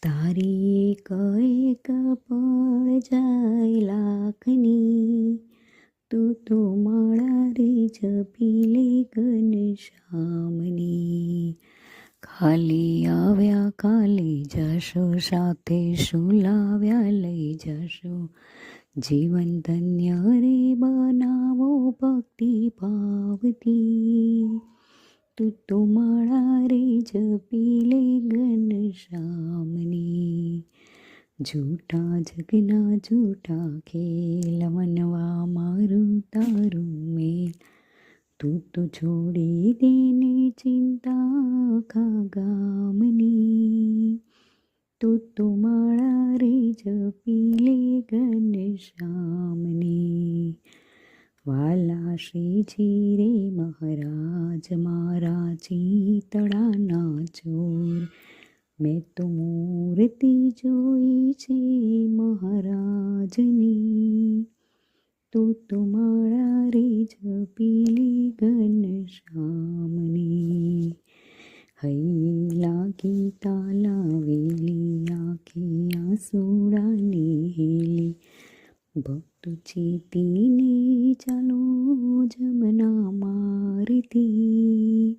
તારી એક એક પળ જાય લાખની, તું તો માળા રે જપી લે ઘનશ્યામની. ખાલી આવ્યા કાલે જશો, સાથે શું લાવ્યા લઈ જશો, જીવન ધન્ય રે બનાવો ભક્તિ ભાવથી. તું તો માળા રે જપી લે ઘનશ્યામની. જૂઠા જગના જૂઠા ખેલ, મનવા મારું તારું મેલ, તું તો છોડી દેને ચિંતા આખા ગામની. તું તો માળા રે જપી લે ઘનશ્યામની. વાલા શ્રીજી રે મહારાજ, મારા ચિતડાના ચોર, મેં તો મૂર્તિ જોઈ છે મહારાજની. તું તો માળા રે જપી લે ઘનશ્યામની. હૈયે લાગી તાલાવેલી, આંખે આંસુડાની હેલી, ભક્ત ચેતીને ચાલો જમના મારતી.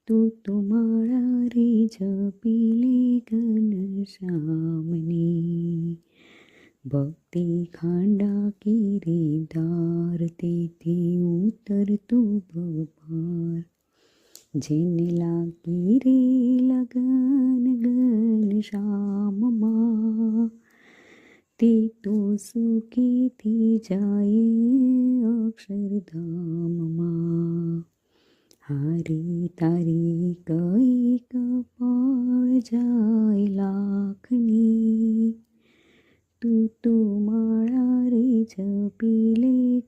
તું તો માળા રે જપી લે ઘનશ્યામની. ભક્તિ ખાંડા ગિરિધાર, તેથી ઉતરતું ભવભાર, જેને લાગી રે લગન ઘનશ્યામમાં, તે તો સુખેથી જાય અક્ષરધામમાં. હારી તારી કઈ કપાળ જાય લાખની, તું તો માળા રે જપી લે